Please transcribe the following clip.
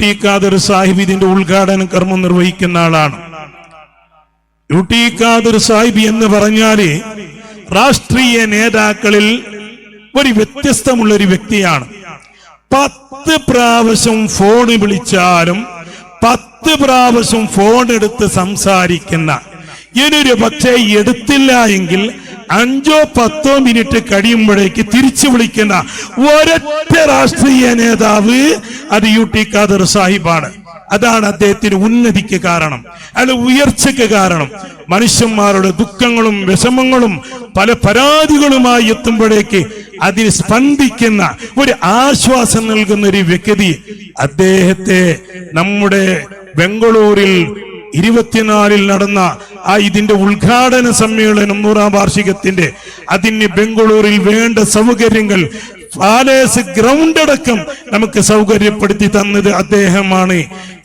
T Khader Sahib ഇതിന്റെ ഉദ്ഘാടന കർമ്മം നിർവഹിക്കുന്ന ആളാണ്. ടി ഖാദർ സാഹിബ് എന്ന് പറഞ്ഞാല് രാഷ്ട്രീയ നേതാക്കളിൽ ഒരു വ്യത്യസ്തമുള്ള ഒരു വ്യക്തിയാണ്. 10 പ്രാവശ്യം ഫോൺ വിളിച്ചാലും 10 പ്രാവശ്യം ഫോൺ എടുത്ത് സംസാരിക്കുന്ന, ഇനിയൊരു പക്ഷേ എടുത്തില്ല എങ്കിൽ 5-10 മിനിറ്റ് കഴിയുമ്പോഴേക്ക് തിരിച്ചു വിളിക്കുന്ന ഒരൊറ്റ രാഷ്ട്രീയ നേതാവ് അത് ടി ഖാദർ സാഹിബാണ്. അതാണ് അദ്ദേഹത്തിന് ഉന്നതിക്ക് കാരണം, അയാളുടെ ഉയർച്ചയ്ക്ക് കാരണം. മനുഷ്യന്മാരുടെ ദുഃഖങ്ങളും വിഷമങ്ങളും പല പരാതികളുമായി എത്തുമ്പോഴേക്ക് അതിന് സ്പന്ദിക്കുന്ന ഒരു ആശ്വാസം നൽകുന്ന ഒരു വ്യക്തി. അദ്ദേഹത്തെ നമ്മുടെ ബംഗളൂരിൽ 24 നടന്ന ഇതിന്റെ ഉദ്ഘാടന സമ്മേളനം 100ാം വാർഷികത്തിന്റെ അതിന് ബംഗളൂരിൽ വേണ്ട സൗകര്യങ്ങൾ പാലേസ് ഗ്രൗണ്ട് അടക്കം നമുക്ക് സൗകര്യപ്പെടുത്തി തന്നത് അദ്ദേഹമാണ്.